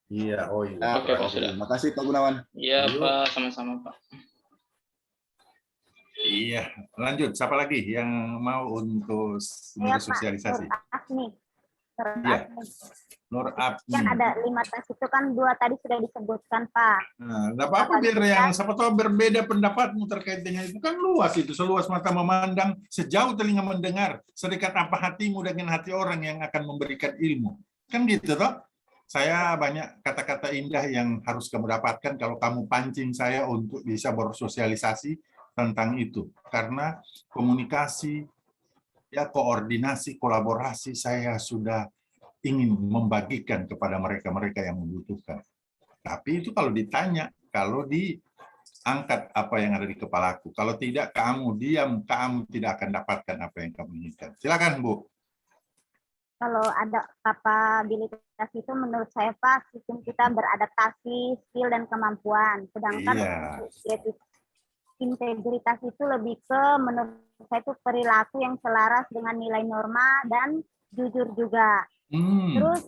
Iya, oh iya. Oke, Pak, sudah. Terima kasih Pak Gunawan. Iya, Pak, sama-sama, Pak. Iya, lanjut. Siapa lagi yang mau untuk bersosialisasi? Iya, Nur Abni. Kan ada 5 tes itu kan 2 tadi sudah disebutkan, Pak. Nah, nggak apa-apa biar yang siapa tahu berbeda pendapatmu terkait dengan itu kan luas itu, seluas mata memandang, sejauh telinga mendengar, sedekat apa hatimu dengan hati orang yang akan memberikan ilmu. Kan gitu toh? Saya banyak kata-kata indah yang harus kamu dapatkan kalau kamu pancing saya untuk bisa bersosialisasi tentang itu. Karena komunikasi, ya koordinasi, kolaborasi saya sudah ingin membagikan kepada mereka-mereka yang membutuhkan. Tapi itu kalau ditanya, kalau diangkat apa yang ada di kepalaku. Kalau tidak, kamu diam, kamu tidak akan dapatkan apa yang kamu inginkan. Silakan, Bu. Kalau ada kapabilitas itu menurut saya, Pak, sistem kita beradaptasi, skill, dan kemampuan. Sedangkan integritas itu lebih ke menurut saya itu perilaku yang selaras dengan nilai norma dan jujur juga. Terus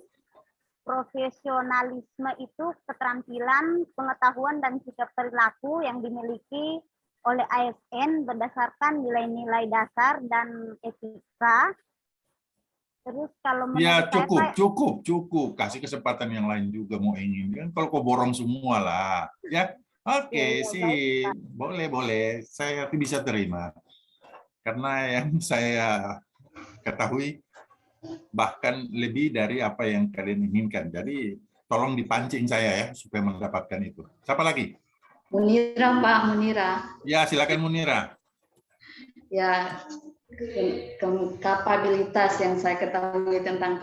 profesionalisme itu keterampilan, pengetahuan, dan sikap perilaku yang dimiliki oleh ASN berdasarkan nilai-nilai dasar dan etika. Terus kalau ya cukup kasih kesempatan yang lain juga mau ingin kan kalau kau borong semua lah ya. Oke, sih boleh saya bisa terima karena yang saya ketahui bahkan lebih dari apa yang kalian inginkan. Jadi tolong dipancing saya ya supaya mendapatkan itu. Siapa lagi? Munira, Pak, Munira. Ya, silakan Munira. Ya, kapabilitas yang saya ketahui tentang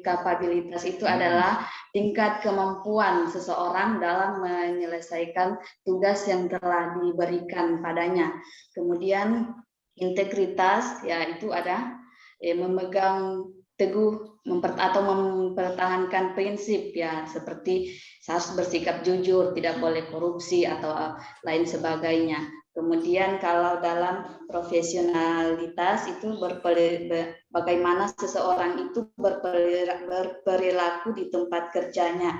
kapabilitas itu adalah tingkat kemampuan seseorang dalam menyelesaikan tugas yang telah diberikan padanya. Kemudian integritas, ya itu ada memegang teguh atau mempertahankan prinsip, ya seperti harus bersikap jujur, tidak boleh korupsi atau lain sebagainya. Kemudian kalau dalam profesionalitas itu bagaimana seseorang itu berperilaku di tempat kerjanya,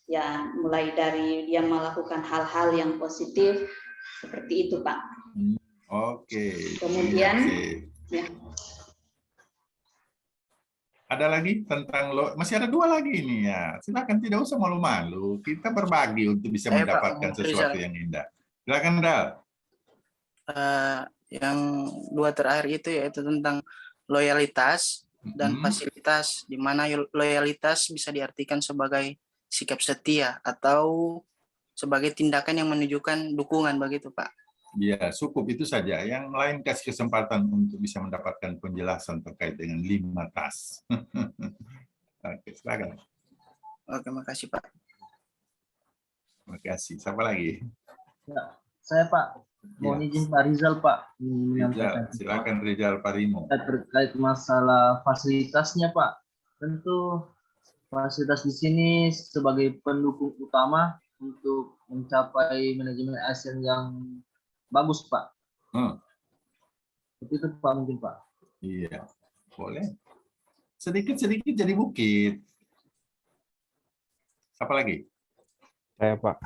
ya mulai dari dia melakukan hal-hal yang positif seperti itu, Pak. Oke. Kemudian ya. Ada lagi tentang masih ada 2 lagi ini ya. Silakan, tidak usah malu-malu. Kita berbagi untuk bisa mendapatkan sesuatu yang indah. Silakan, Dal. Yang 2 terakhir itu yaitu tentang loyalitas dan fasilitas, di mana loyalitas bisa diartikan sebagai sikap setia atau sebagai tindakan yang menunjukkan dukungan begitu, Pak. Ya, cukup itu saja. Yang lain kasih kesempatan untuk bisa mendapatkan penjelasan terkait dengan 5 tas. Oke, silakan. Oke, makasih, Pak. Terima kasih. Siapa lagi? Ya, saya, Pak. Mohon izin Pak Rizal, Pak. Rizal, silakan Rizal Parimo. Terkait masalah fasilitasnya, Pak. Tentu fasilitas di sini sebagai pendukung utama untuk mencapai manajemen ASN yang bagus, Pak. Itu Pak mungkin, Pak. Iya, boleh. Sedikit-sedikit jadi bukit. Siapa lagi? Saya, Pak.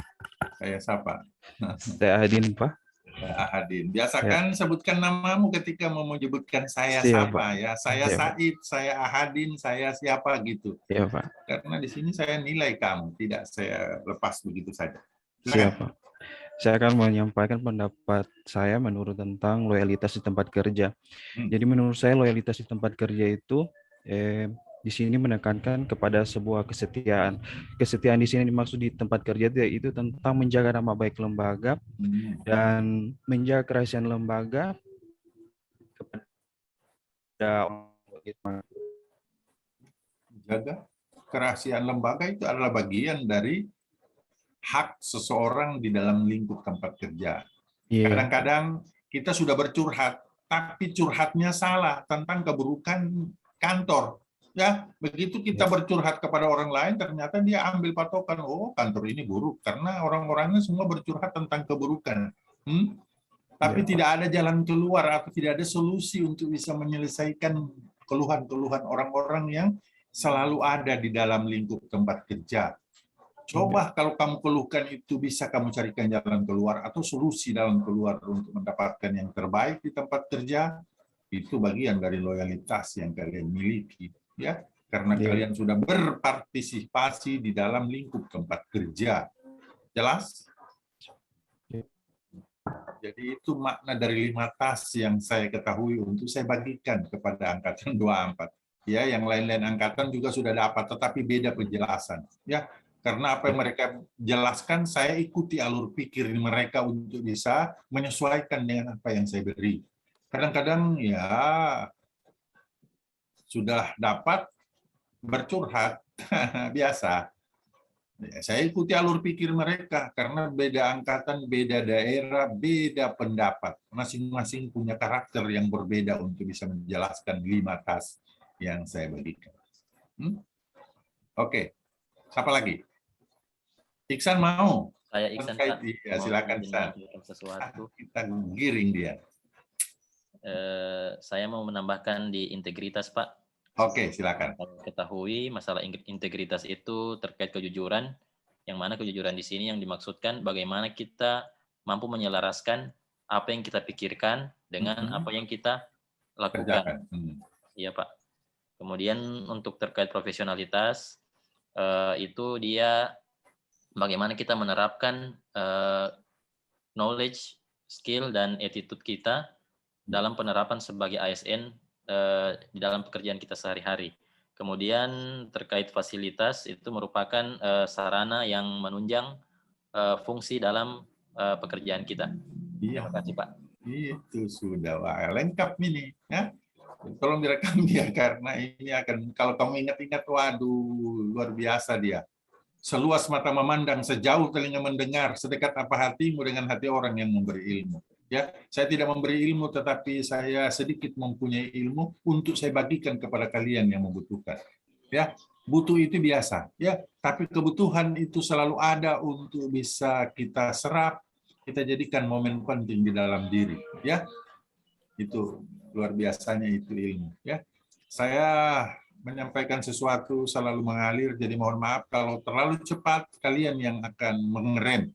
Saya siapa? Saya Ahadin, Pak. Ahadin. Biasakan sebutkan namamu ketika mau menyebutkan saya siapa ya. Saya Said, saya Ahadin, saya siapa gitu. Iya, Pak. Karena di sini saya nilai kamu, tidak saya lepas begitu saja. Siapa? Saya akan menyampaikan pendapat saya menurut tentang loyalitas di tempat kerja. Jadi menurut saya loyalitas di tempat kerja itu di sini menekankan kepada sebuah kesetiaan. Kesetiaan di sini dimaksud di tempat kerja itu tentang menjaga nama baik lembaga dan menjaga kerahasiaan lembaga kepada menjaga kerahasiaan lembaga itu adalah bagian dari hak seseorang di dalam lingkup tempat kerja. Kadang-kadang kita sudah bercurhat, tapi curhatnya salah tentang keburukan kantor. Ya, begitu kita bercurhat kepada orang lain, ternyata dia ambil patokan, oh kantor ini buruk, karena orang-orangnya semua bercurhat tentang keburukan. Tapi tidak ada jalan keluar atau tidak ada solusi untuk bisa menyelesaikan keluhan-keluhan orang-orang yang selalu ada di dalam lingkup tempat kerja. Coba kalau kamu keluhkan itu bisa kamu carikan jalan keluar atau solusi dalam keluar untuk mendapatkan yang terbaik di tempat kerja. Itu bagian dari loyalitas yang kalian miliki, ya. Karena Iya. kalian sudah berpartisipasi di dalam lingkup tempat kerja. Jelas? Jadi itu makna dari 5 tas yang saya ketahui untuk saya bagikan kepada angkatan 24. Ya, yang lain-lain angkatan juga sudah dapat, tetapi beda penjelasan. Ya, karena apa yang mereka jelaskan, saya ikuti alur pikir mereka untuk bisa menyesuaikan dengan apa yang saya beri. Kadang-kadang ya sudah dapat bercurhat, biasa. Ya, saya ikuti alur pikir mereka karena beda angkatan, beda daerah, beda pendapat. Masing-masing punya karakter yang berbeda untuk bisa menjelaskan 5 tas yang saya bagikan. Oke, siapa lagi? Iksan mau? Saya Iksan, Terkait, Pak. iya, Mau silakan izin San. menanyakan sesuatu. Kita giring dia. Saya mau menambahkan di integritas, Pak. Oke, silakan. Kalau ketahui masalah integritas itu terkait kejujuran, yang mana kejujuran di sini yang dimaksudkan bagaimana kita mampu menyelaraskan apa yang kita pikirkan dengan apa yang kita lakukan. Iya, Pak. Kemudian untuk terkait profesionalitas, itu dia bagaimana kita menerapkan knowledge, skill, dan attitude kita dalam penerapan sebagai ASN di dalam pekerjaan kita sehari-hari. Kemudian terkait fasilitas itu merupakan sarana yang menunjang fungsi dalam pekerjaan kita. Iya. Terima kasih, Pak. Itu sudah lengkap ini. Ya? Tolong direkam dia karena ini akan, kalau kamu ingat-ingat, waduh, luar biasa dia. Seluas mata memandang, sejauh telinga mendengar, sedekat apa hatimu dengan hati orang yang memberi ilmu. Ya, saya tidak memberi ilmu, tetapi saya sedikit mempunyai ilmu untuk saya bagikan kepada kalian yang membutuhkan. Ya, butuh itu biasa. Ya, tapi kebutuhan itu selalu ada untuk bisa kita serap, kita jadikan momen penting di dalam diri. Ya, itu luar biasanya itu ilmu. Ya, saya menyampaikan sesuatu selalu mengalir, jadi mohon maaf kalau terlalu cepat kalian yang akan mengerem.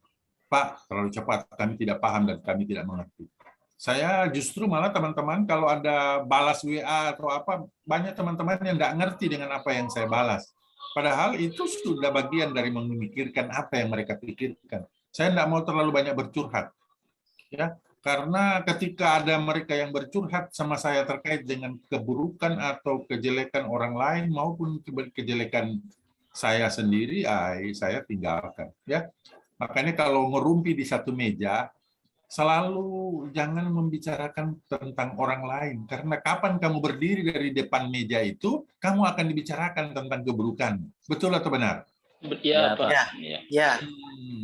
Pak, terlalu cepat, kami tidak paham dan kami tidak mengerti. Saya justru malah teman-teman kalau ada balas WA atau apa, banyak teman-teman yang tidak ngerti dengan apa yang saya balas. Padahal itu sudah bagian dari memikirkan apa yang mereka pikirkan. Saya tidak mau terlalu banyak bercurhat. Ya, karena ketika ada mereka yang bercurhat sama saya terkait dengan keburukan atau kejelekan orang lain maupun kejelekan saya sendiri, saya tinggalkan. Ya, makanya kalau ngerumpi di satu meja, selalu jangan membicarakan tentang orang lain. Karena kapan kamu berdiri dari depan meja itu, kamu akan dibicarakan tentang keburukan. Betul atau benar? Iya, Pak. Ya.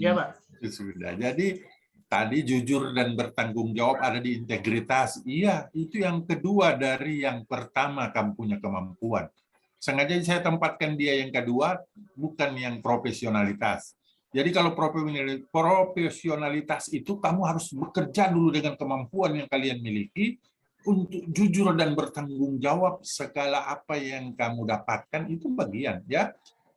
Iya, Pak. Sudah. Jadi tadi jujur dan bertanggung jawab ada di integritas. Iya, itu yang kedua dari yang pertama kamu punya kemampuan. Sengaja saya tempatkan dia yang kedua, bukan yang profesionalitas. Jadi kalau profesionalitas itu kamu harus bekerja dulu dengan kemampuan yang kalian miliki untuk jujur dan bertanggung jawab segala apa yang kamu dapatkan itu bagian, ya.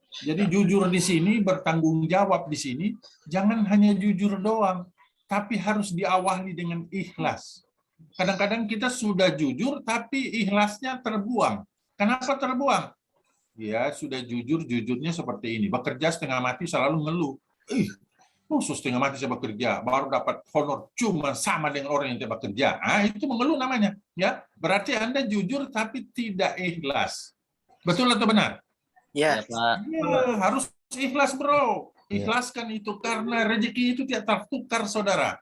Jadi jujur di sini, bertanggung jawab di sini, jangan hanya jujur doang, tapi harus diawali dengan ikhlas. Kadang-kadang kita sudah jujur tapi ikhlasnya terbuang. Kenapa terbuang? Ya sudah jujurnya seperti ini. Bekerja setengah mati selalu ngeluh. Setengah mati saya bekerja, baru dapat honor cuma sama dengan orang yang tidak bekerja. Itu mengeluh namanya. Ya, berarti Anda jujur tapi tidak ikhlas. Betul atau benar? Ya, Pak. Ya, harus ikhlas, bro. Ikhlaskan itu karena rezeki itu tidak tertukar, saudara.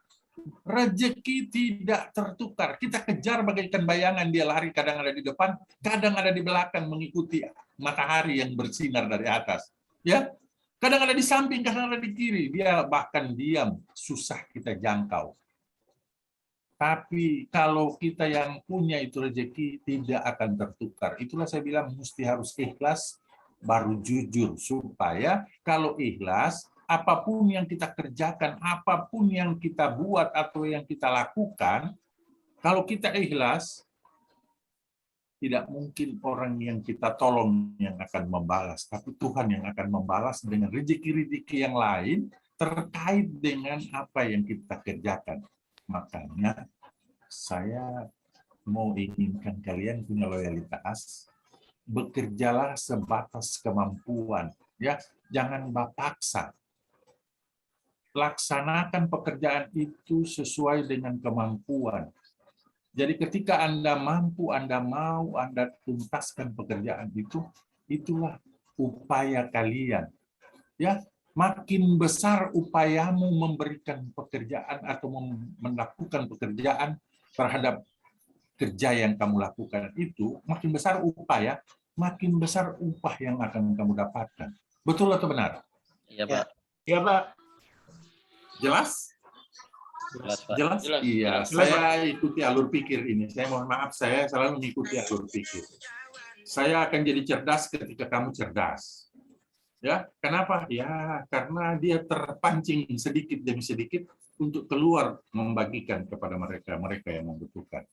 Rezeki tidak tertukar. Kita kejar bagaikan bayangan, dia lari kadang ada di depan, kadang ada di belakang mengikuti matahari yang bersinar dari atas. Ya, kadang ada di samping, kadang ada di kiri. Dia bahkan diam, susah kita jangkau. Tapi kalau kita yang punya itu rezeki tidak akan tertukar. Itulah saya bilang mesti harus ikhlas baru jujur, supaya kalau ikhlas apapun yang kita kerjakan, apapun yang kita buat atau yang kita lakukan, kalau kita ikhlas tidak mungkin orang yang kita tolong yang akan membalas, tapi Tuhan yang akan membalas dengan rezeki-rezeki yang lain terkait dengan apa yang kita kerjakan. Makanya saya mau inginkan kalian punya loyalitas, bekerjalah sebatas kemampuan, ya, jangan paksa. Laksanakan pekerjaan itu sesuai dengan kemampuan. Jadi ketika Anda mampu, Anda mau, Anda tuntaskan pekerjaan itu, itulah upaya kalian. Ya, makin besar upayamu memberikan pekerjaan atau melakukan pekerjaan terhadap kerja yang kamu lakukan itu, makin besar upaya, makin besar upah yang akan kamu dapatkan. Betul atau benar? Iya, Pak. Iya, Pak. Jelas? Jelas, Pak. Jelas? Jelas. Iya, Jelas. saya ikuti alur pikir ini. Saya mohon maaf, saya selalu mengikuti alur pikir. Saya akan jadi cerdas ketika kamu cerdas. Ya, kenapa? Ya, karena dia terpancing sedikit demi sedikit untuk keluar membagikan kepada mereka yang membutuhkan.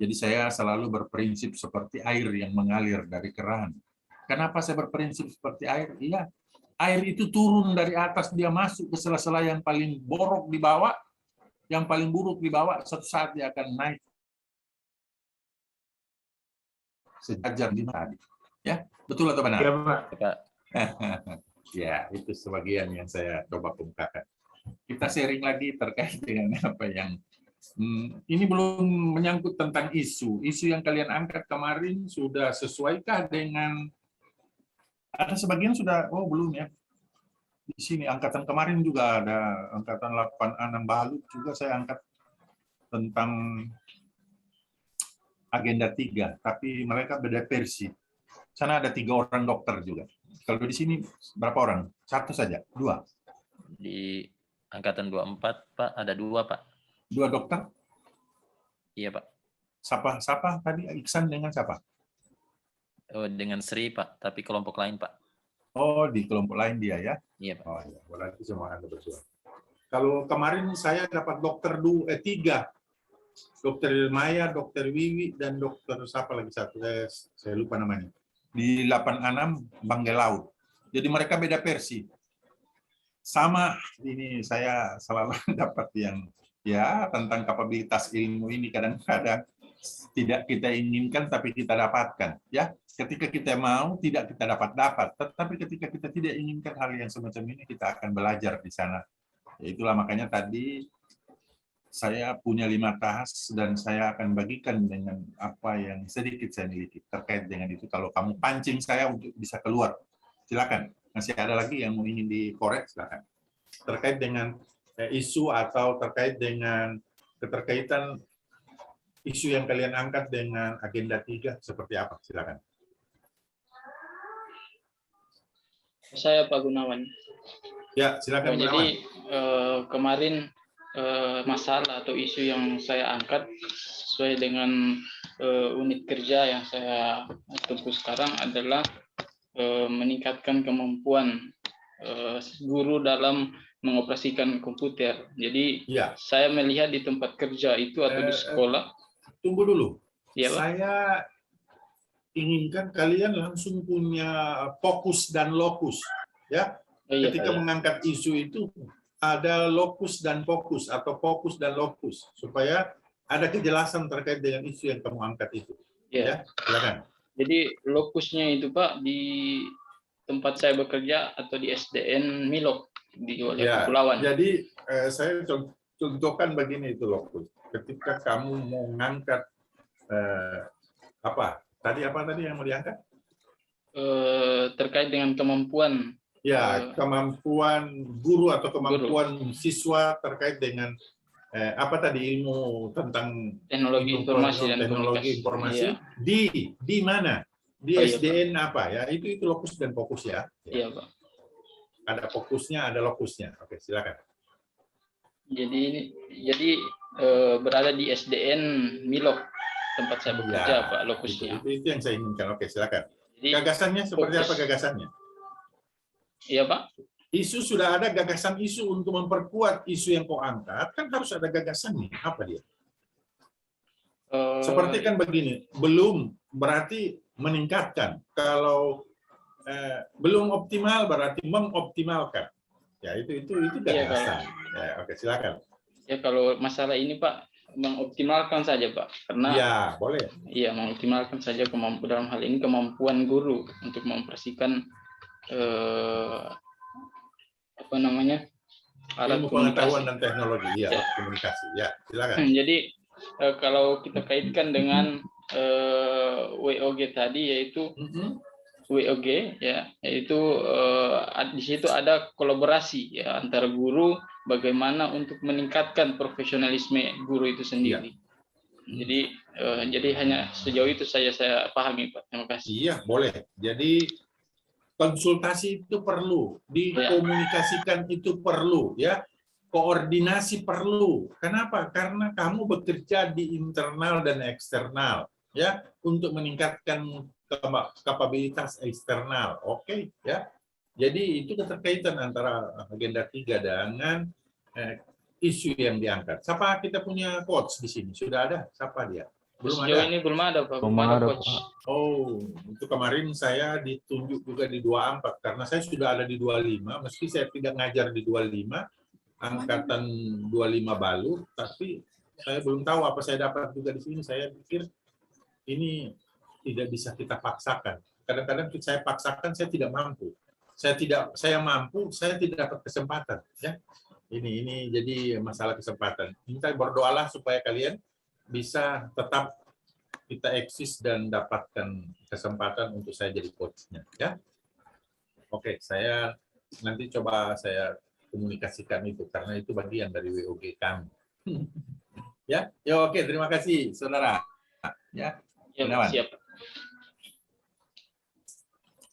Jadi saya selalu berprinsip seperti air yang mengalir dari keran. Kenapa saya berprinsip seperti air? Iya, air itu turun dari atas, dia masuk ke sela-sela yang paling borok di bawah, yang paling buruk di bawah, suatu saat dia akan naik sejajar di tadi. Ya, betul atau benar? Iya, Pak. Pak. Ya, itu sebagian yang saya coba kemukakan. Kita sharing lagi terkait dengan apa yang ini belum menyangkut tentang isu. Isu yang kalian angkat kemarin sudah sesuaikah dengan, ada sebagian sudah, oh belum ya. Di sini angkatan kemarin juga ada, angkatan 86 Balut juga saya angkat tentang agenda 3, tapi mereka beda versi. Sana ada 3 orang dokter juga. Kalau di sini berapa orang? 1 saja? 2? Di angkatan 24, Pak, ada 2, Pak. 2 dokter? Iya, Pak. Siapa tadi? Iksan dengan siapa? Oh, dengan Sri, Pak, tapi kelompok lain, Pak. Oh, di kelompok lain dia ya? Iya, Pak. Oh ya, berarti semua Anda berdua. Kalau kemarin saya dapat dokter 3. Dokter Maya, Dokter Wiwi, dan Dokter siapa lagi satu? Saya lupa namanya. Di 86 Banggai Laut. Jadi mereka beda versi. Sama, ini saya selalu dapat yang ya tentang kapabilitas ilmu ini kadang-kadang tidak kita inginkan tapi kita dapatkan. Ya, ketika kita mau tidak kita dapat. Tetapi ketika kita tidak inginkan hal yang semacam ini kita akan belajar di sana. Ya, itulah makanya tadi saya punya 5 tas dan saya akan bagikan dengan apa yang sedikit saya miliki terkait dengan itu. Kalau kamu pancing saya untuk bisa keluar, silakan. Masih ada lagi yang mau ingin dikorek, silakan. Terkait dengan isu atau terkait dengan keterkaitan isu yang kalian angkat dengan agenda 3 seperti apa? Silakan. Saya Pak Gunawan. Ya, silakan. Jadi kemarin masalah atau isu yang saya angkat sesuai dengan unit kerja yang saya tempuh sekarang adalah meningkatkan kemampuan guru dalam mengoperasikan komputer. Jadi ya, saya melihat di tempat kerja itu atau di sekolah. Tunggu dulu. Ya, Pak. Saya inginkan kalian langsung punya fokus dan lokus. Ya, Iya, ketika Pak, ya. mengangkat isu itu ada lokus dan fokus atau fokus dan lokus supaya ada kejelasan terkait dengan isu yang kamu angkat itu. Ya. Ya, silakan. Jadi lokusnya itu Pak di tempat saya bekerja atau di SDN Milok di Ya, Kepulauan. jadi saya contohkan begini itu lokus. Ketika kamu mau mengangkat apa? Tadi apa tadi yang mau diangkat? Terkait dengan kemampuan. Ya, kemampuan guru atau kemampuan siswa terkait dengan apa tadi ilmu tentang Teknologi informasi dan teknologi komunikasi. informasi Iya. di mana? Di Oh, iya, SDN apa ya? Itu lokus dan fokus ya. Iya, Pak. Ada fokusnya, ada lokusnya. Oke, silakan. Jadi berada di SDN Milok tempat saya bekerja, Ya, Pak, lokusnya. Itu yang saya inginkan. Oke, silakan. Jadi, Gagasannya seperti fokus. apa gagasannya? Iya, Pak. Isu sudah ada gagasan isu untuk memperkuat isu yang kau angkat, kan harus ada gagasannya. Apa dia? Seperti kan begini, belum berarti meningkatkan. Kalau belum optimal berarti mengoptimalkan. Ya itu Iya, gagasan. Ya, oke, silakan. ya kalau masalah ini Pak, mengoptimalkan saja Pak, karena Ya, boleh. iya mengoptimalkan saja dalam hal ini kemampuan guru untuk mempersihkan apa namanya, alat Ilmu pengetahuan komunikasi. dan teknologi, ya, Ya. komunikasi. Ya, silakan. Jadi kalau kita kaitkan dengan WOG tadi, yaitu WOG ya, yaitu di situ ada kolaborasi ya antara guru, bagaimana untuk meningkatkan profesionalisme guru itu sendiri. Jadi hanya sejauh itu saja saya pahami Pak. Terima kasih. Iya, boleh. Jadi konsultasi itu perlu, dikomunikasikan itu perlu, ya. Koordinasi perlu. Kenapa? Karena kamu bekerja di internal dan eksternal, ya, untuk meningkatkan kapabilitas eksternal. Oke, ya. Jadi itu keterkaitan antara agenda 3 dengan isu yang diangkat. Siapa kita punya coach di sini? Sudah ada? Siapa dia? Belum Sejauh ada. ini belum ada Pak. Belum ada, coach. Oh, itu kemarin saya ditunjuk juga di 24 karena saya sudah ada di 25, meski saya tidak ngajar di 25, angkatan 25 balu, tapi saya belum tahu apa saya dapat juga di sini. Saya pikir ini tidak bisa kita paksakan. Kadang-kadang saya paksakan, saya tidak mampu. Saya mampu, saya tidak dapat kesempatan, ya. Ini jadi masalah kesempatan. Minta berdoalah supaya kalian bisa tetap kita eksis dan dapatkan kesempatan untuk saya jadi coachnya, ya. Oke, saya nanti coba saya komunikasikan itu karena itu bagian dari WOG kami. Ya, oke, terima kasih saudara. Ya, Ya, siap.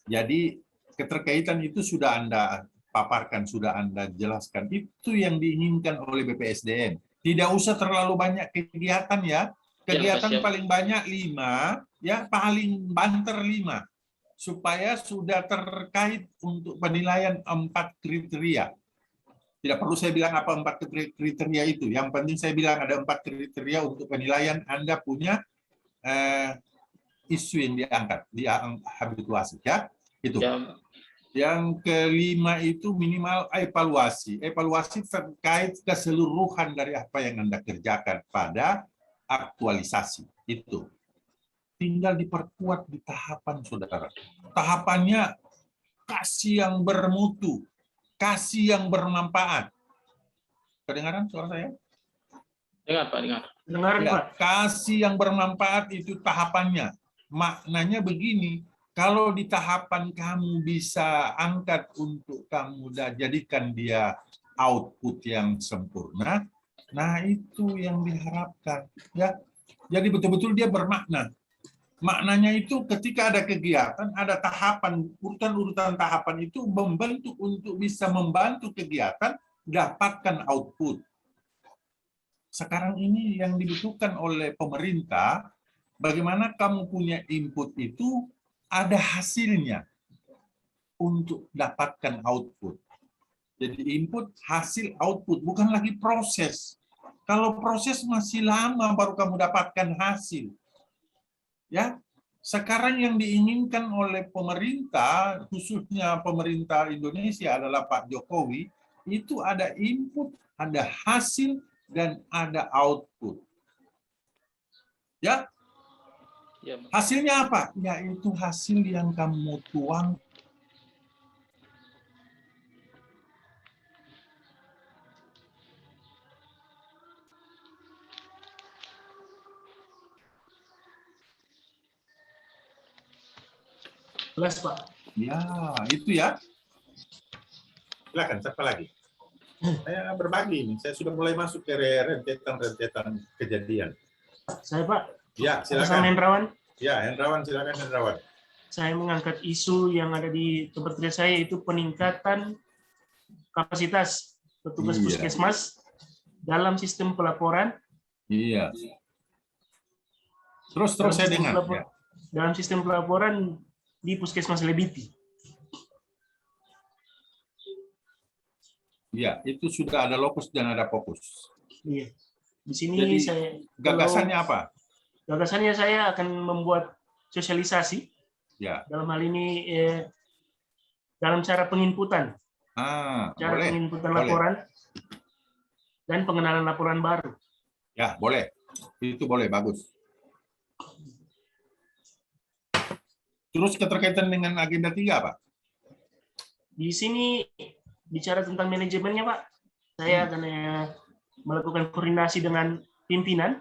jadi keterkaitan itu sudah Anda paparkan, sudah Anda jelaskan. Itu yang diinginkan oleh BPSDM. Tidak usah terlalu banyak kegiatan, ya. Kegiatan paling banyak 5, ya, paling banter 5, supaya sudah terkait untuk penilaian 4 kriteria. Tidak perlu saya bilang apa 4 kriteria itu. Yang penting saya bilang ada 4 kriteria untuk penilaian Anda punya isu yang diangkat, di habituasi, ya. Itu. Ya. Yang kelima itu minimal evaluasi. Evaluasi terkait keseluruhan dari apa yang Anda kerjakan pada aktualisasi. Itu. Tinggal diperkuat di tahapan, saudara. Tahapannya kasih yang bermutu, kasih yang bermanfaat. Kedengaran suara saya? Dengar Pak, dengar. Dengar Ya, Pak. kasih yang bermanfaat itu tahapannya. Maknanya begini, kalau di tahapan kamu bisa angkat untuk kamu jadikan dia output yang sempurna, nah itu yang diharapkan, ya. Jadi betul-betul dia bermakna. Maknanya itu ketika ada kegiatan, ada tahapan, urutan-urutan tahapan itu membentuk untuk bisa membantu kegiatan dapatkan output. Sekarang ini yang dibutuhkan oleh pemerintah, bagaimana kamu punya input itu ada hasilnya untuk dapatkan output. Jadi input, hasil, output, bukan lagi proses. Kalau proses masih lama baru kamu dapatkan hasil. Ya, sekarang yang diinginkan oleh pemerintah, khususnya pemerintah Indonesia adalah Pak Jokowi, itu ada input, ada hasil, dan ada output. Ya, hasilnya apa? Yaitu hasil yang kamu tuang. Jelas Pak. Ya, itu ya. Silakan, siapa lagi? Saya berbagi ini. Saya sudah mulai masuk ke rentetan kejadian. Saya Pak. Ya, Sama silakan. Hendrawan. Ya, Hendrawan, silakan Hendrawan. Saya mengangkat isu yang ada di tempat kerja saya, itu peningkatan kapasitas petugas puskesmas dalam sistem pelaporan. Iya. Terus saya dengar. Ya. Dalam sistem pelaporan di puskesmas Lebiti. Iya, itu sudah ada lokus dan ada fokus. Iya. Di sini Jadi, saya gagasannya apa? gagasannya saya akan membuat sosialisasi Ya. dalam hal ini dalam cara penginputan, cara Boleh. penginputan Boleh. laporan dan pengenalan laporan baru. Ya, boleh. Itu boleh, bagus. Terus keterkaitan dengan agenda 3, Pak? Di sini bicara tentang manajemennya, Pak. Saya akan melakukan koordinasi dengan pimpinan,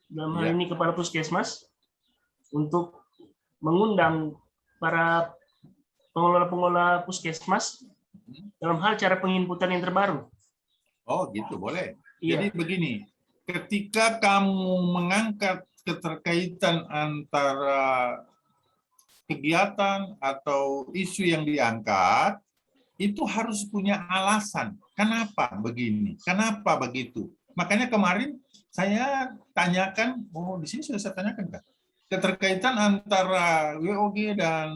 dalam hal ini Kepala Puskesmas, untuk mengundang para pengelola-pengelola puskesmas dalam hal cara penginputan yang terbaru. Oh, gitu, boleh. Iya. Jadi begini, ketika kamu mengangkat keterkaitan antara kegiatan atau isu yang diangkat, itu harus punya alasan. Kenapa begini? Kenapa begitu? Makanya kemarin saya tanyakan, di sini sudah saya tanyakan kan, keterkaitan antara WOG dan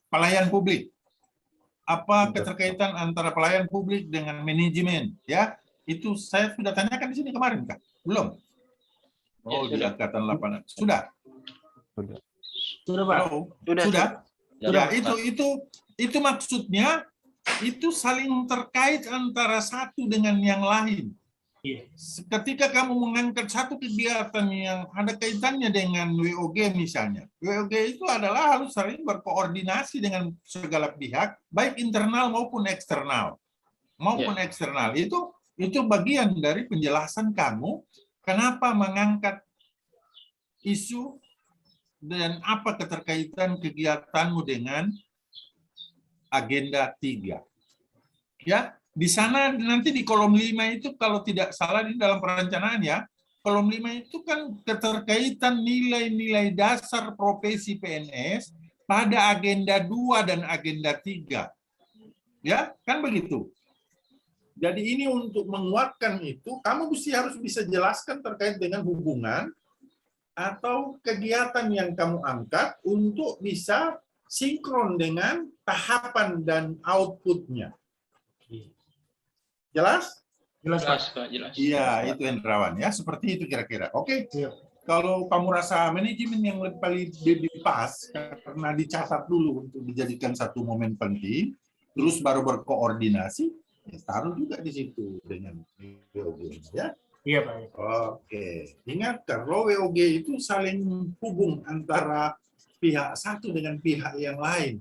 pelayan publik. Apa keterkaitan antara pelayan publik dengan manajemen? Ya, itu saya sudah tanyakan di sini kemarin, Kak. Belum? Oh, di angkatan 8. Sudah. Sudah, Pak. Sudah. Sudah. Ya, itu maksudnya itu saling terkait antara satu dengan yang lain. Ketika kamu mengangkat satu kegiatan yang ada kaitannya dengan WOG misalnya, WOG itu adalah harus saling berkoordinasi dengan segala pihak, baik internal maupun eksternal. Itu bagian dari penjelasan kamu kenapa mengangkat isu dan apa keterkaitan kegiatanmu dengan agenda 3. Ya, di sana nanti di kolom 5 itu kalau tidak salah di dalam perencanaan ya, kolom 5 itu kan keterkaitan nilai-nilai dasar profesi PNS pada agenda 2 dan agenda 3. Ya, kan begitu. Jadi ini untuk menguatkan itu, kamu harus bisa jelaskan terkait dengan hubungan atau kegiatan yang kamu angkat untuk bisa sinkron dengan tahapan dan outputnya. Jelas? Jelas, Pak. Jelas. Iya, itu Hendrawan ya, seperti itu kira-kira. Oke. Kalau kamu rasa manajemen yang paling lebih pas karena dicatat dulu untuk dijadikan satu momen penting, terus baru berkoordinasi, ya taruh juga di situ dengan WOG ya. Iya, Pak. Oke, ingat kalau WOG itu saling hubung antara pihak satu dengan pihak yang lain,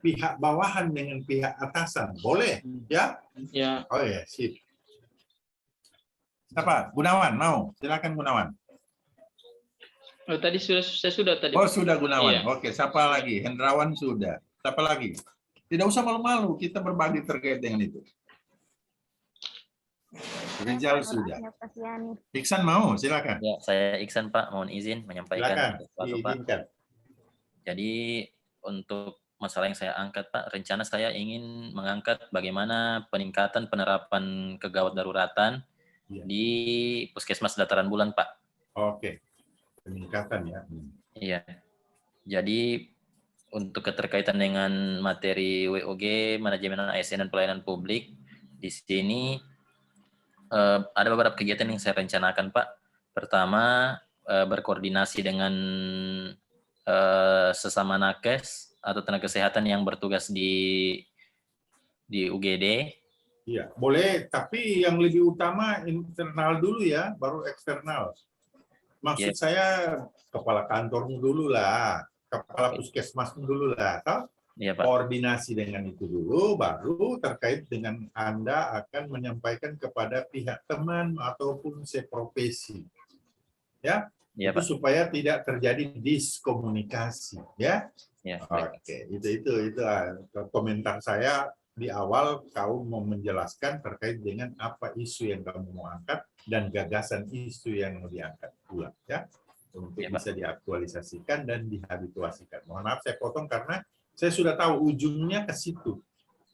pihak bawahan dengan pihak atasan, boleh ya? Ya. Oh ya, sip. Siapa? Gunawan, mau? Silakan Gunawan. Oh, tadi saya sudah tadi. Oh sudah Gunawan. Iya. Oke, siapa lagi? Hendrawan sudah. Siapa lagi? Tidak usah malu-malu, kita berbagi terkait dengan itu. Rizal sudah. Iksan mau, silakan. Ya, saya Iksan Pak, mohon izin menyampaikan sesuatu Pak. Diizinkan. Jadi untuk masalah yang saya angkat Pak, rencana saya ingin mengangkat bagaimana peningkatan penerapan kegawat daruratan di Puskesmas Dataran Bulan Pak. Oke, peningkatan ya. Iya. Jadi untuk keterkaitan dengan materi WOG, manajemen ASN dan pelayanan publik, di sini ada beberapa kegiatan yang saya rencanakan Pak. Pertama, berkoordinasi dengan sesama nakes atau tenaga kesehatan yang bertugas di UGD. Iya, boleh, tapi yang lebih utama internal dulu ya, baru eksternal. Maksud saya kepala kantormu dulu lah, kepala puskesmasmu dulu lah, atau ya, Pak. Koordinasi dengan itu dulu, baru terkait dengan Anda akan menyampaikan kepada pihak teman ataupun seprofesi, ya, itu Pak. supaya tidak terjadi diskomunikasi, ya. Ya, oke, itu komentar saya di awal kau mau menjelaskan terkait dengan apa isu yang kamu mau angkat dan gagasan isu yang mau diangkat pula, ya, untuk bisa diaktualisasikan dan dihabituasikan. Mohon maaf saya potong karena saya sudah tahu ujungnya ke situ,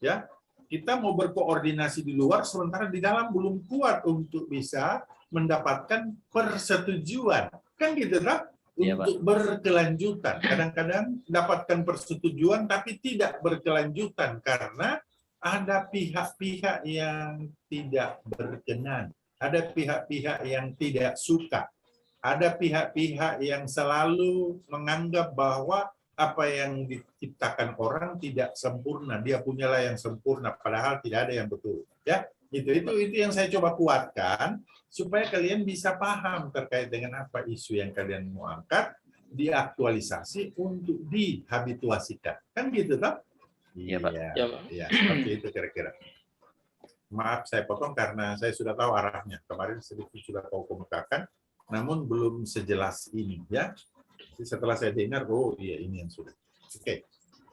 ya. Kita mau berkoordinasi di luar sementara di dalam belum kuat untuk bisa mendapatkan persetujuan, kan gitu kan? Untuk berkelanjutan. Kadang-kadang dapatkan persetujuan tapi tidak berkelanjutan karena ada pihak-pihak yang tidak berkenan ada pihak-pihak yang tidak suka, ada pihak-pihak yang selalu menganggap bahwa apa yang diciptakan orang tidak sempurna, dia punyalah yang sempurna, padahal tidak ada yang betul. Ya, itu yang saya coba kuatkan supaya kalian bisa paham terkait dengan apa isu yang kalian mau angkat, diaktualisasi untuk dihabituasikan. Kan gitu, toh? Iya, Pak. Iya, seperti itu kira-kira. Maaf saya potong karena saya sudah tahu arahnya. Kemarin sedikit sudah kau kemukakan, namun belum sejelas ini, ya. Setelah saya dengar, oh iya ini yang sudah. Oke,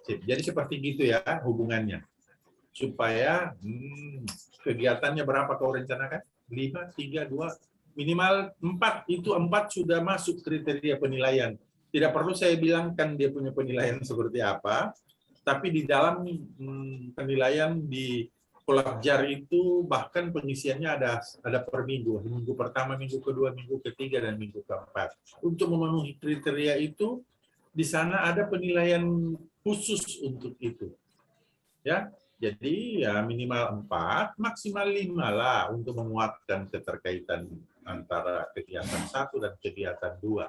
sip. Jadi seperti gitu ya hubungannya. Supaya kegiatannya berapa kau rencanakan? 5, 3, 2, minimal 4. Itu 4 sudah masuk kriteria penilaian. Tidak perlu saya bilangkan dia punya penilaian seperti apa, tapi di dalam penilaian di Kolabjar itu bahkan pengisiannya ada per minggu. Minggu pertama, minggu kedua, minggu ketiga, dan minggu keempat. Untuk memenuhi kriteria itu, di sana ada penilaian khusus untuk itu. Ya, jadi ya minimal 4, maksimal 5 lah untuk menguatkan keterkaitan antara kegiatan 1 dan kegiatan 2.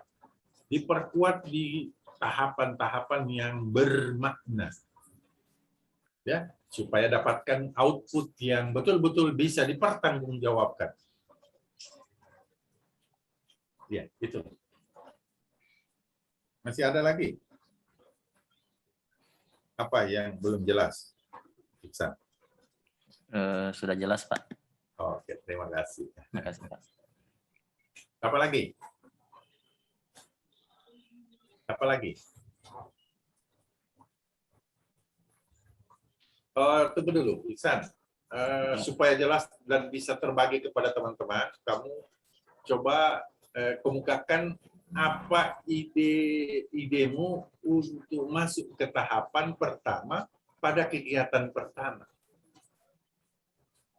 Diperkuat di tahapan-tahapan yang bermakna. Ya, supaya dapatkan output yang betul-betul bisa dipertanggungjawabkan. Ya, itu. Masih ada lagi? Apa yang belum jelas? Iksan. Sudah jelas, Pak. Oke, terima kasih. Terima kasih, Pak. Apa lagi? Apa lagi? Tunggu dulu, Iksan. Supaya jelas dan bisa terbagi kepada teman-teman, kamu coba kemukakan apa idemu untuk masuk ke tahapan pertama pada kegiatan pertama.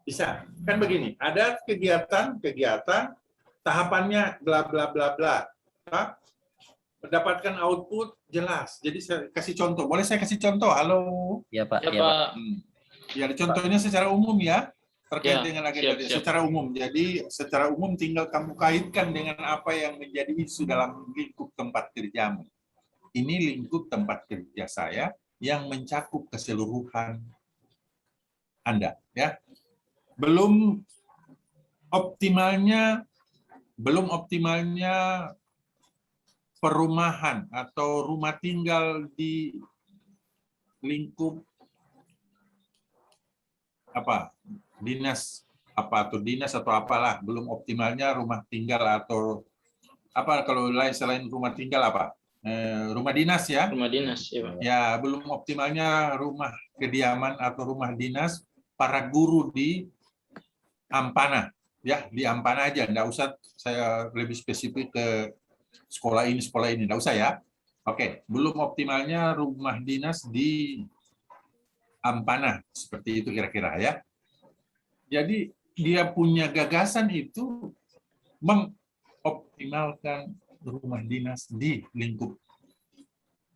Bisa? Kan begini, ada kegiatan tahapannya bla bla bla bla. Mendapatkan output jelas. Jadi saya kasih contoh. Boleh saya kasih contoh? Halo. Ya, Pak. Ya, Ya, Pak. Pak. Ya, contohnya secara umum ya. Terkait Ya, dengan agenda siap. secara umum. Jadi secara umum tinggal kamu kaitkan dengan apa yang menjadi isu dalam lingkup tempat kerjamu. Ini lingkup tempat kerja saya yang mencakup keseluruhan Anda, ya. Belum optimalnya perumahan atau rumah tinggal di lingkup dinas atau apalah, belum optimalnya rumah tinggal atau apa kalau selain rumah tinggal rumah dinas ya. Rumah dinas, ya, Pak. Ya, belum optimalnya rumah kediaman atau rumah dinas para guru di Ampana. Ya, di Ampana aja, enggak usah saya lebih spesifik ke sekolah ini, enggak usah ya. Oke, belum optimalnya rumah dinas di Ampana, seperti itu kira-kira ya. Jadi dia punya gagasan itu mengoptimalkan rumah dinas di lingkup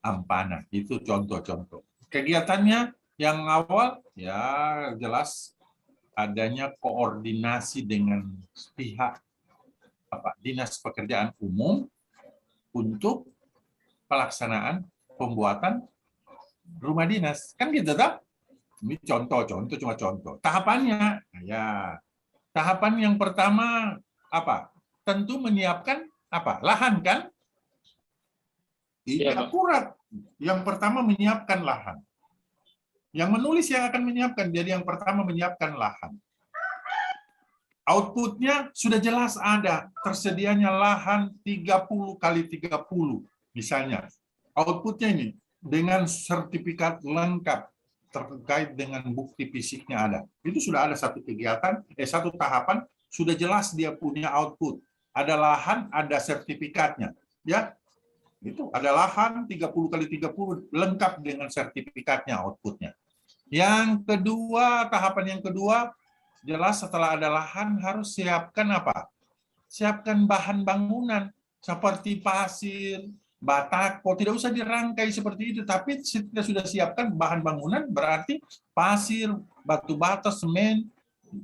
Ampana. Itu contoh-contoh. Kegiatannya yang awal ya jelas adanya koordinasi dengan pihak Dinas Pekerjaan Umum untuk pelaksanaan pembuatan rumah dinas. Kan gitu toh? Ini contoh-contoh, cuma contoh. Tahapannya, ya. Tahapan yang pertama apa? Tentu menyiapkan lahan kan? Ini akurat. Yang pertama menyiapkan lahan. Yang menulis yang akan menyiapkan, jadi yang pertama menyiapkan lahan. Outputnya sudah jelas ada, tersedianya lahan 30 kali 30 misalnya. Outputnya ini dengan sertifikat lengkap terkait dengan bukti fisiknya ada. Itu sudah ada satu kegiatan, satu tahapan, sudah jelas dia punya output. Ada lahan, ada sertifikatnya. Ya, itu ada lahan 30 kali 30 lengkap dengan sertifikatnya outputnya. Yang kedua, tahapan yang kedua, jelas setelah ada lahan harus siapkan Siapkan bahan bangunan seperti pasir, batako, tidak usah dirangkai seperti itu, tapi kita sudah siapkan bahan bangunan berarti pasir, batu bata, semen,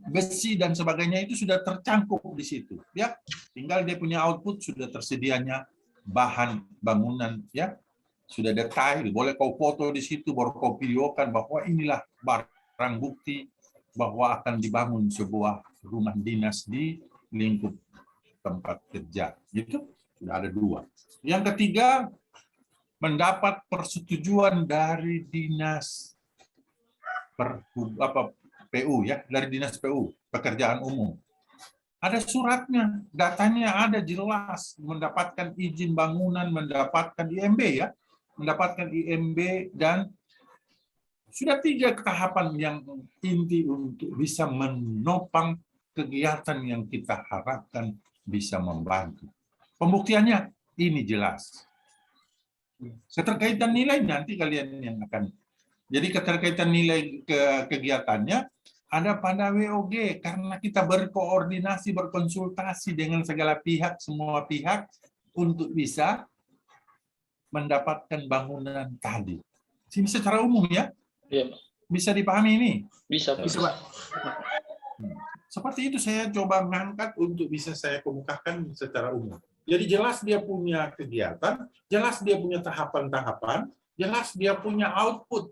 besi dan sebagainya itu sudah tercangkup di situ. Ya, tinggal dia punya output sudah tersedianya bahan bangunan, ya sudah detail. Boleh kau foto di situ, baru kau videokan bahwa inilah barang bukti bahwa akan dibangun sebuah rumah dinas di lingkup tempat kerja. Itu sudah ada 2. Yang ketiga, mendapat persetujuan dari dinas PU, ya, dari dinas PU, pekerjaan umum. Ada suratnya, datanya ada jelas, mendapatkan izin bangunan, mendapatkan IMB, ya, mendapatkan IMB, dan sudah 3 tahapan yang inti untuk bisa menopang kegiatan yang kita harapkan bisa membantu. Pembuktiannya ini jelas. Keterkaitan nilai nanti kalian yang akan. Jadi keterkaitan nilai kegiatannya ada pada WOG karena kita berkoordinasi, berkonsultasi dengan segala pihak, semua pihak untuk bisa mendapatkan bangunan tadi. Ini secara umum, ya. Iya, Pak. Bisa dipahami ini? Bisa, Pak. Bisa, Pak. Seperti itu saya coba mengangkat untuk bisa saya kemukakan secara umum. Jadi jelas dia punya kegiatan, jelas dia punya tahapan-tahapan, jelas dia punya output.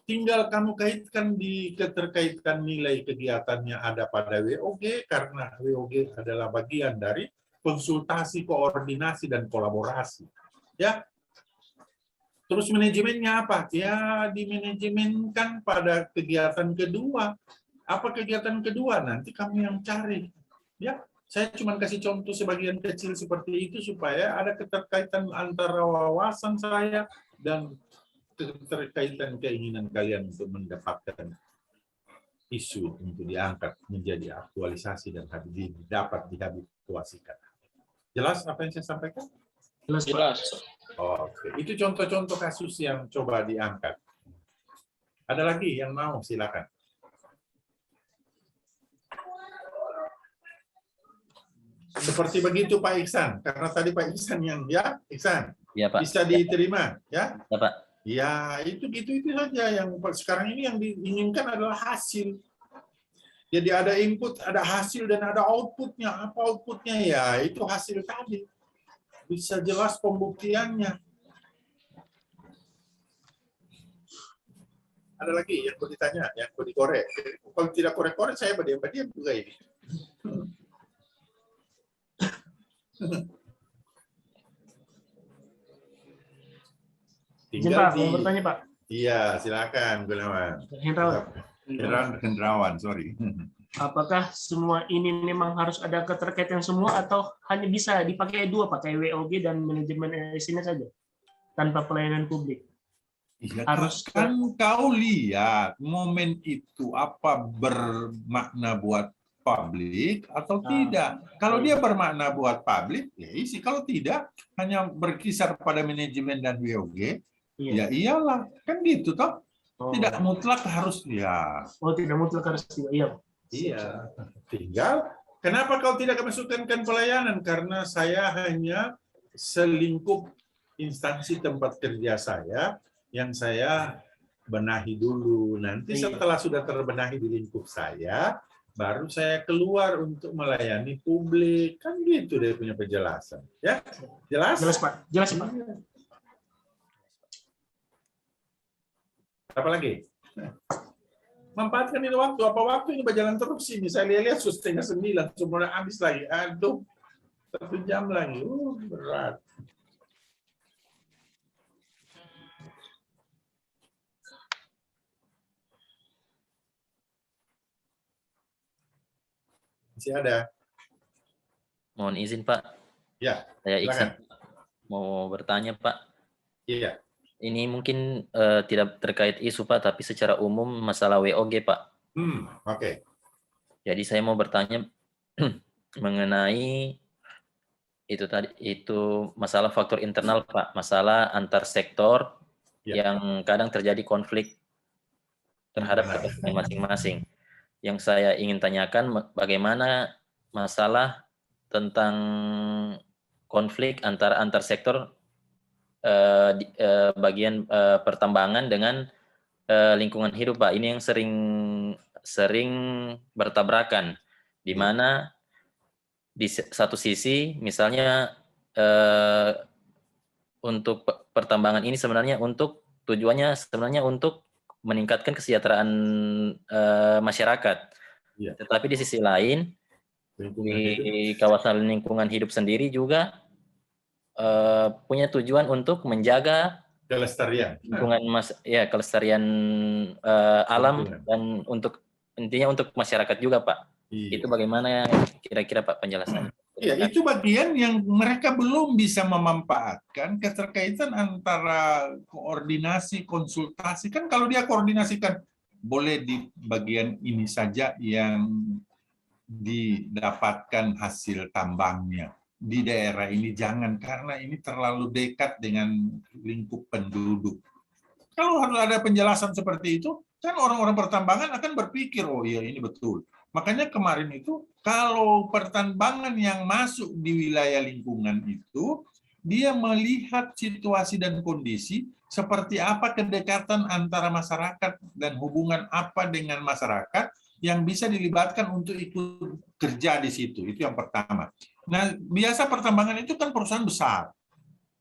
Tinggal kamu kaitkan di keterkaitan nilai kegiatannya ada pada WOG, karena WOG adalah bagian dari konsultasi, koordinasi, dan kolaborasi. Ya. Terus manajemennya apa? Ya, dimanajemenkan pada kegiatan kedua. Apa kegiatan kedua? Nanti kamu yang cari. Ya, saya cuma kasih contoh sebagian kecil seperti itu supaya ada keterkaitan antara wawasan saya dan keterkaitan keinginan kalian untuk mendapatkan isu untuk diangkat menjadi aktualisasi dan dapat dihabituasikan. Jelas apa yang saya sampaikan? Jelas. Oke, itu contoh-contoh kasus yang coba diangkat. Ada lagi yang mau, silakan. Seperti begitu Pak Iksan, karena tadi Pak Iksan yang Iksan Ya, Pak. bisa diterima, ya? Ya, Pak. Ya, itu saja yang sekarang ini yang diinginkan adalah hasil. Jadi ada input, ada hasil, dan ada outputnya. Apa outputnya? Ya, itu hasil tadi. Bisa jelas pembuktiannya. Ada lagi yang mau ditanya, yang mau dikorek. Kalau tidak korek-korek, saya berdiam-diam juga ini. Izin Pak, mau bertanya Pak. Iya, silakan Gunawan. Hendrawan, sorry. Apakah semua ini memang harus ada keterkaitan semua atau hanya bisa dipakai 2, pakai WOG dan manajemen ASN saja tanpa pelayanan publik? Ya, harus kan kau lihat momen itu apa bermakna buat publik atau tidak. Kalau dia bermakna buat publik, ya isi. Kalau tidak, hanya berkisar pada manajemen dan WOG, ya iyalah. Kan gitu toh. Tidak mutlak harus ya. Oh, tidak mutlak harus iya. Iya. Tinggal, kenapa kau tidak masukkan pelayanan? Karena saya hanya selingkup instansi tempat kerja saya yang saya benahi dulu. Nanti setelah sudah terbenahi di lingkup saya, baru saya keluar untuk melayani publik. Kan gitu dia punya penjelasan. Ya, jelas? Jelas Pak. Jelas Pak. Apa lagi? Manfaatkan ini waktu. Apa waktu ini berjalan terus ini? Saya lihat sudah 8:30, semua habis lagi. Aduh, 1 jam lagi. Berat. Masih ada? Mohon izin Pak. Ya. Saya Iksan. Silakan. Mau bertanya Pak. Iya. Ini mungkin tidak terkait isu Pak, tapi secara umum masalah WOG Pak. Oke. Jadi saya mau bertanya mengenai itu masalah faktor internal Pak, masalah antar sektor yang kadang terjadi konflik terhadap kepentingan masing-masing. Yang saya ingin tanyakan bagaimana masalah tentang konflik antara antar sektor bagian pertambangan dengan lingkungan hidup Pak. Ini yang sering sering bertabrakan, di mana di satu sisi misalnya untuk pertambangan ini sebenarnya tujuannya sebenarnya untuk meningkatkan kesejahteraan masyarakat. Iya. Tetapi di sisi lain di kawasan lingkungan hidup sendiri juga punya tujuan untuk menjaga Kelestarian. lingkungan kelestarian alam dan intinya untuk masyarakat juga, Pak. Iya. Itu bagaimana kira-kira Pak penjelasannya? Ya, itu bagian yang mereka belum bisa memanfaatkan keterkaitan antara koordinasi, konsultasi. Kan kalau dia koordinasikan, boleh di bagian ini saja yang didapatkan hasil tambangnya. Di daerah ini jangan, karena ini terlalu dekat dengan lingkup penduduk. Kalau harus ada penjelasan seperti itu, kan orang-orang pertambangan akan berpikir, oh iya ini betul. Makanya kemarin itu, kalau pertambangan yang masuk di wilayah lingkungan itu, dia melihat situasi dan kondisi, seperti apa kedekatan antara masyarakat dan hubungan apa dengan masyarakat yang bisa dilibatkan untuk ikut kerja di situ. Itu yang pertama. Nah, biasa pertambangan itu kan perusahaan besar.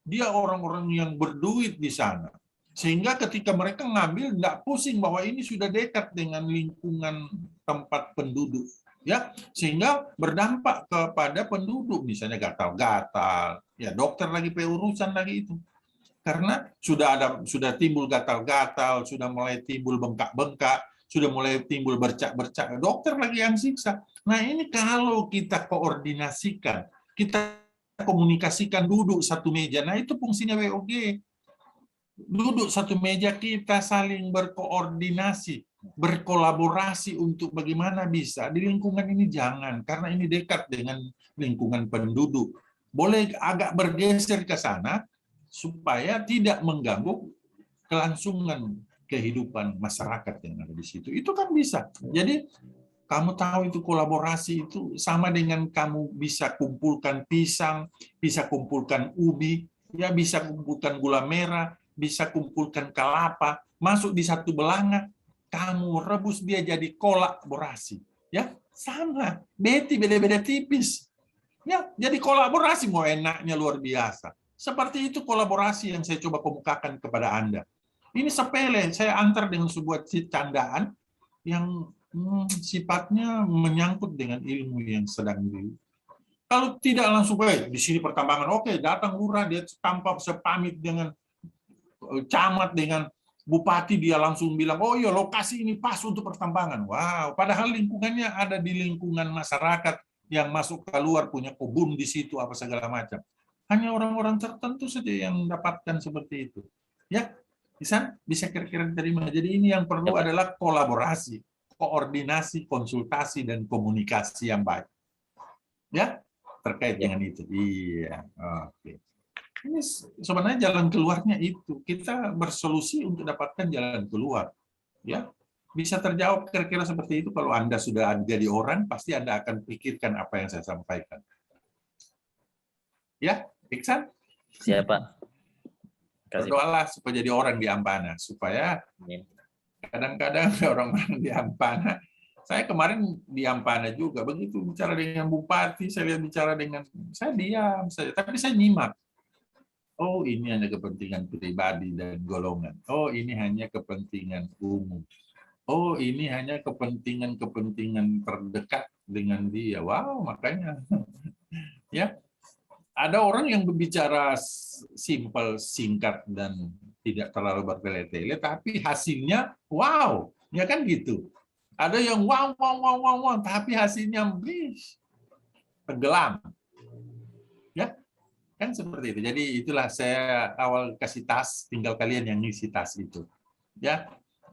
Dia orang-orang yang berduit di sana. Sehingga ketika mereka ngambil, tidak pusing bahwa ini sudah dekat dengan lingkungan tempat penduduk. Ya, sehingga berdampak kepada penduduk, misalnya gatal-gatal, ya dokter lagi urusan lagi itu. Karena sudah timbul gatal-gatal, sudah mulai timbul bengkak-bengkak, sudah mulai timbul bercak-bercak, dokter lagi yang siksa. Nah, ini kalau kita koordinasikan, kita komunikasikan, duduk satu meja, nah itu fungsinya WOG. Duduk satu meja, kita saling berkoordinasi, berkolaborasi untuk bagaimana bisa di lingkungan ini jangan, karena ini dekat dengan lingkungan penduduk. Boleh agak bergeser ke sana supaya tidak mengganggu kelangsungan kehidupan masyarakat yang ada di situ. Itu kan bisa. Jadi kamu tahu itu kolaborasi itu sama dengan kamu bisa kumpulkan pisang, bisa kumpulkan ubi, ya bisa kumpulkan gula merah, bisa kumpulkan kelapa, masuk di satu belanga, kamu rebus dia jadi kolaborasi. Ya, sama. Beda-beda tipis. Ya, jadi kolaborasi mau enaknya luar biasa. Seperti itu kolaborasi yang saya coba kemukakan kepada Anda. Ini sepele, saya antar dengan sebuah candaan yang sifatnya menyangkut dengan ilmu yang sedang di. Kalau tidak langsung, di sini pertambangan, oke, datang lurah, dia tanpa sepamit dengan camat, dengan bupati, dia langsung bilang, oh iya lokasi ini pas untuk pertambangan. Wow, padahal lingkungannya ada di lingkungan masyarakat yang masuk keluar, punya kebun di situ, apa segala macam. Hanya orang-orang tertentu saja yang mendapatkan seperti itu. Ya, bisa kira-kira diterima. Jadi ini yang perlu adalah kolaborasi, koordinasi, konsultasi, dan komunikasi yang baik. Ya, terkait dengan itu. Iya, oke. Ini sebenarnya jalan keluarnya itu. Kita bersolusi untuk dapatkan jalan keluar. Ya, bisa terjawab kira-kira seperti itu. Kalau Anda sudah jadi orang, pasti Anda akan pikirkan apa yang saya sampaikan. Ya, Iksan? Siapa? Berdoalah supaya jadi orang di Ampana, supaya kadang-kadang orang-orang di Ampana, saya kemarin di Ampana juga, begitu bicara dengan bupati, saya lihat bicara dengan, saya diam saja, tapi saya nyimak. Oh, ini hanya kepentingan pribadi dan golongan. Oh, ini hanya kepentingan umum. Oh, ini hanya kepentingan terdekat dengan dia. Wow, makanya. Ya. Ada orang yang berbicara simpel, singkat, dan tidak terlalu bertele-tele, tapi hasilnya wow, ya kan gitu. Ada yang wow, tapi hasilnya tenggelam. Ya, kan seperti itu. Jadi itulah saya awal kasih tas, tinggal kalian yang ngisi tas itu. Ya,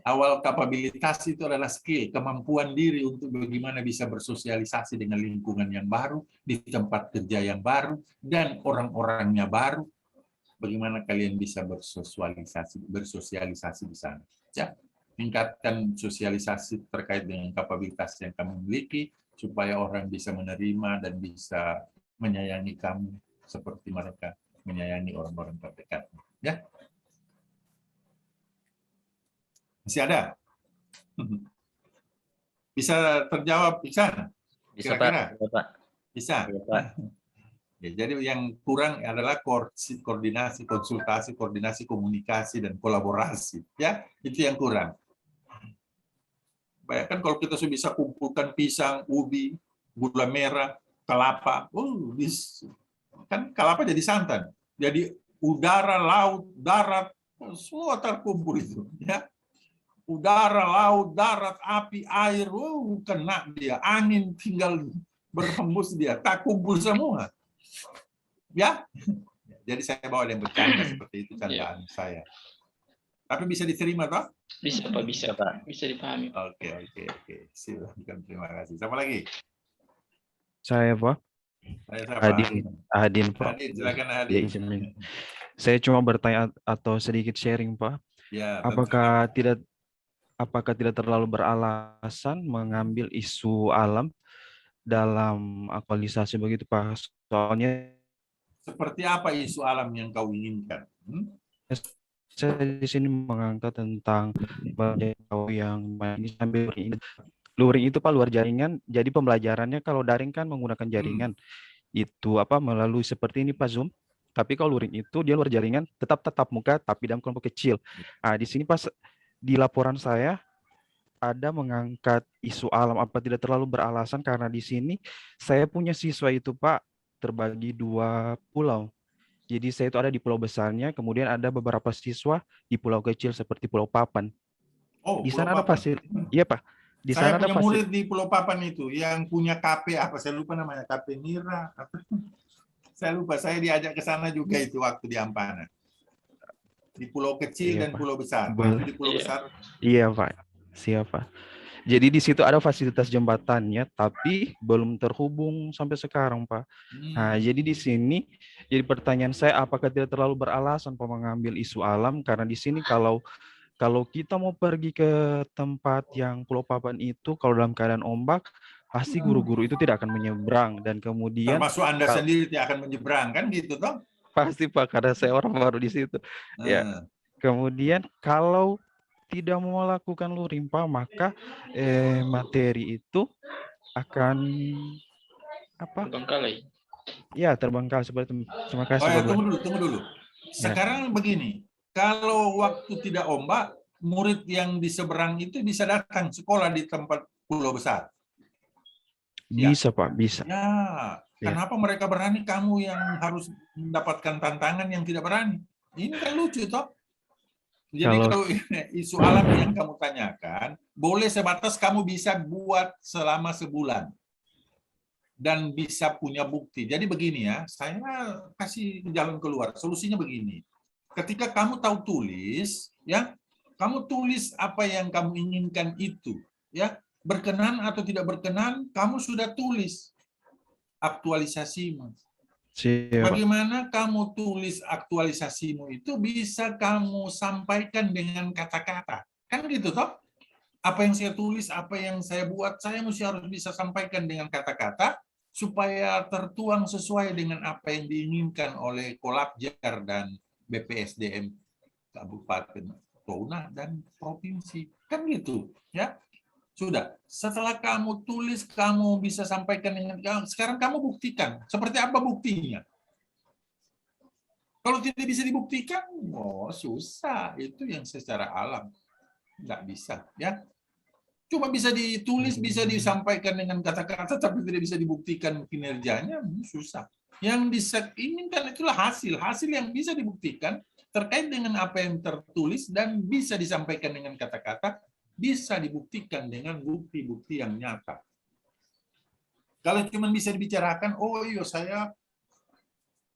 awal kapabilitas itu adalah skill, kemampuan diri untuk bagaimana bisa bersosialisasi dengan lingkungan yang baru, di tempat kerja yang baru, dan orang-orangnya baru. Bagaimana kalian bisa bersosialisasi di sana. Ya, tingkatkan sosialisasi terkait dengan kapabilitas yang kamu miliki, supaya orang bisa menerima dan bisa menyayangi kamu seperti mereka menyayangi orang-orang terdekat. Ya. Masih ada? Bisa terjawab, bisa? Bisa Kira-kira? Pak. Bisa, Pak. Bisa? Iya, Pak. Ya, jadi yang kurang adalah koordinasi, konsultasi, koordinasi, komunikasi, dan kolaborasi. Ya, itu yang kurang. Bayangkan kalau kita sudah bisa kumpulkan pisang, ubi, gula merah, kelapa, kan kelapa jadi santan. Jadi udara, laut, darat, semua terkumpul itu. Ya, udara, laut, darat, api, air, kena dia. Angin tinggal berhembus dia, tak kumpul semua. Ya, jadi saya bawa yang bercanda seperti itu candaan saya. Tapi bisa diterima toh? Bisa Pak, bisa Pak, bisa dipahami. Oke. Silakan, terima kasih. Siapa lagi? Saya Pak. Saya siapa? Adin Pak. Adin, silakan Adin. Ya, izin. Saya cuma bertanya atau sedikit sharing Pak. Ya, apakah tidak terlalu beralasan mengambil isu alam dalam aktualisasi begitu Pak? Soalnya seperti apa isu alam yang kau inginkan? Saya di sini mengangkat tentang yang ini sambil luring itu Pak, luar jaringan. Jadi pembelajarannya kalau daring kan menggunakan jaringan itu melalui seperti ini Pak, Zoom. Tapi kalau luring itu dia luar jaringan, tetap tatap muka tapi dalam kelompok kecil. Di sini Pak, di laporan saya ada mengangkat isu alam, apa tidak terlalu beralasan karena di sini saya punya siswa itu Pak terbagi 2 pulau. Jadi saya itu ada di pulau besarnya, kemudian ada beberapa siswa di pulau kecil seperti Pulau Papan. Di sana ada fasilitas. Iya Pak. Di sana ada punya murid di Pulau Papan itu yang punya KP apa? Saya lupa namanya, KP Nira. Saya lupa. Saya diajak ke sana juga itu waktu di Ampana. Di pulau kecil dan Pak. pulau besar. Di pulau besar. Iya Pak. Siapa? Jadi di situ ada fasilitas jembatannya, tapi belum terhubung sampai sekarang, Pak. Nah, jadi di sini, jadi pertanyaan saya, apakah tidak terlalu beralasan Pak mengambil isu alam? Karena di sini kalau kita mau pergi ke tempat yang Pulau Papan itu, kalau dalam keadaan ombak, pasti guru-guru itu tidak akan menyeberang. Dan kemudian termasuk Anda sendiri tidak akan menyeberang, kan gitu toh? Pasti Pak, karena saya orang baru di situ. Ya. Kemudian kalau tidak mau melakukan luring Pak, maka materi itu akan terbengkalai. Ya, terbengkalai seperti itu. Terima kasih. Tunggu dulu. Sekarang begini, kalau waktu tidak ombak, murid yang di seberang itu bisa datang sekolah di tempat pulau besar. Bisa Pak, bisa. Ya, kenapa mereka berani, kamu yang harus mendapatkan tantangan yang tidak berani? Ini kan lucu toh. Jadi kalau isu alam yang kamu tanyakan, boleh sebatas kamu bisa buat selama sebulan. Dan bisa punya bukti. Jadi begini ya, saya kasih jalan keluar. Solusinya begini. Ketika kamu tahu tulis, ya, kamu tulis apa yang kamu inginkan itu. Ya, berkenan atau tidak berkenan, kamu sudah tulis aktualisasimu. Bagaimana kamu tulis aktualisasimu itu bisa kamu sampaikan dengan kata-kata. Kan gitu toh? Apa yang saya tulis, apa yang saya buat, saya harus bisa sampaikan dengan kata-kata supaya tertuang sesuai dengan apa yang diinginkan oleh Kolabjar dan BPSDM Kabupaten Touna dan Provinsi. Kan gitu, ya. Sudah, setelah kamu tulis, kamu bisa sampaikan dengan, sekarang kamu buktikan. Seperti apa buktinya? Kalau tidak bisa dibuktikan, susah. Itu yang secara alam. Nggak bisa. Ya. Cuma bisa ditulis, bisa disampaikan dengan kata-kata, tapi tidak bisa dibuktikan kinerjanya, susah. Yang diinginkan itulah hasil. Hasil yang bisa dibuktikan terkait dengan apa yang tertulis dan bisa disampaikan dengan kata-kata, bisa dibuktikan dengan bukti-bukti yang nyata. Kalau cuma bisa dibicarakan, saya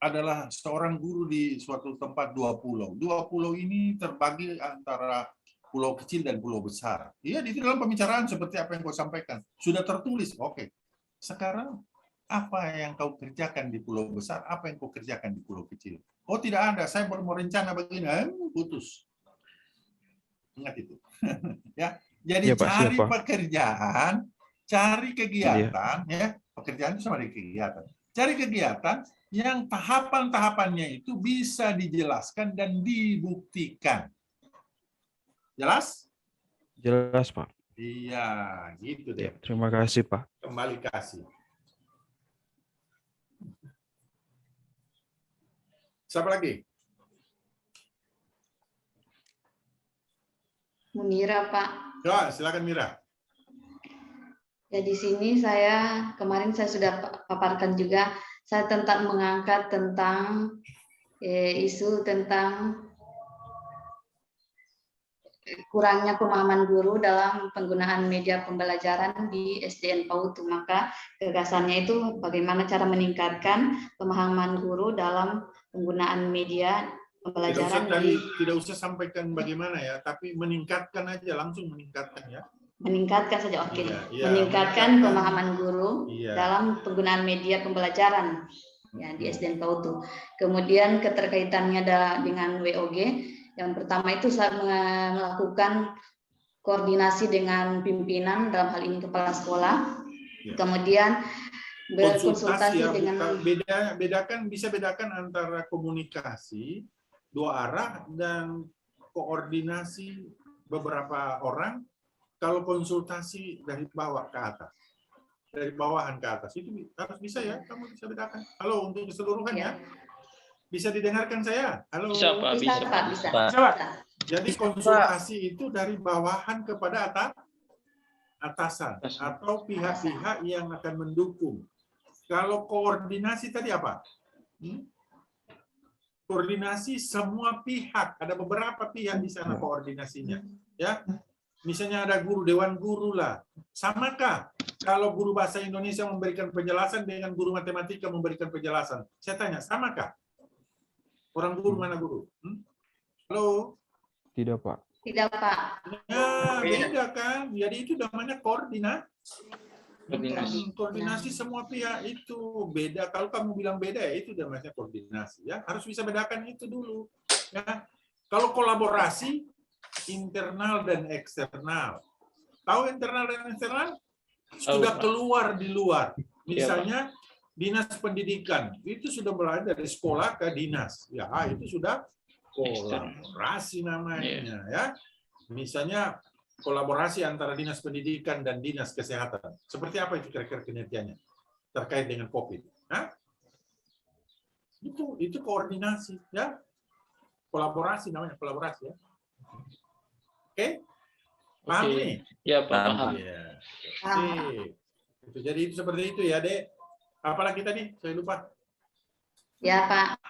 adalah seorang guru di suatu tempat 2 pulau. 2 pulau ini terbagi antara pulau kecil dan pulau besar. Iya, di dalam pembicaraan seperti apa yang kau sampaikan. Sudah tertulis, oke. Sekarang, apa yang kau kerjakan di pulau besar, apa yang kau kerjakan di pulau kecil? Oh, tidak ada, saya baru mau rencana begini, putus. Ingat itu. Ya, jadi cari pekerjaan, cari kegiatan, ya. Pekerjaan itu sama dengan kegiatan. Cari kegiatan yang tahapan-tahapannya itu bisa dijelaskan dan dibuktikan. Jelas? Jelas, Pak. Iya, gitu deh. Terima kasih, Pak. Kembali kasih. Siapa lagi? Munira, Pak. Ya, silakan Mira. Ya, di sini kemarin saya sudah paparkan juga, saya mengangkat tentang isu tentang kurangnya pemahaman guru dalam penggunaan media pembelajaran di SDN PAUD. Maka gagasannya itu bagaimana cara meningkatkan pemahaman guru dalam penggunaan media pembelajaran. Tidak usah sampaikan bagaimana ya, tapi meningkatkan aja, langsung meningkatkan ya. Meningkatkan saja, oke. Iya, Meningkatkan pemahaman guru iya, dalam penggunaan media pembelajaran ya di SDN PAUD. Kemudian keterkaitannya dengan WOG, yang pertama itu saat melakukan koordinasi dengan pimpinan, dalam hal ini kepala sekolah. Ya. Kemudian berkonsultasi ya, dengan bisa bedakan antara komunikasi dua arah dan koordinasi beberapa orang. Kalau konsultasi dari bawah ke atas, dari bawahan ke atas, itu harus bisa ya, kamu bisa bedakan. Halo, untuk keseluruhan ya. Bisa didengarkan saya? Halo. Bisa, Pak. bisa, Pak, bisa. Jadi konsultasi itu dari bawahan kepada atasan atau pihak-pihak yang akan mendukung. Kalau koordinasi tadi apa? Koordinasi semua pihak, ada beberapa pihak di sana koordinasinya, ya. Misalnya ada guru, dewan guru lah. Samakah kalau guru bahasa Indonesia memberikan penjelasan dengan guru matematika memberikan penjelasan? Saya tanya, samakah? Orang guru mana guru? Halo? Tidak, Pak. Tidak, Pak. Ya, beda kan? Jadi itu namanya Koordinasi. koordinasi semua pihak itu beda. Kalau kamu bilang beda, ya itu namanya koordinasi. Ya, harus bisa bedakan itu dulu. Ya, kalau kolaborasi internal dan eksternal. Tahu internal dan eksternal? Sudah keluar di luar. Misalnya dinas pendidikan itu sudah mulai dari sekolah ke dinas. Ya, itu sudah kolaborasi namanya, ya. Misalnya kolaborasi antara dinas pendidikan dan dinas kesehatan. Seperti apa itu kira-kira kinerjanya terkait dengan COVID? Hah? Itu koordinasi, ya. Kolaborasi namanya, kolaborasi ya. Oke? Paham nih? Ya, Pak, paham. Ya. Oke. Jadi itu seperti itu ya, Dek. Apalagi tadi? Saya lupa. Ya, Pak.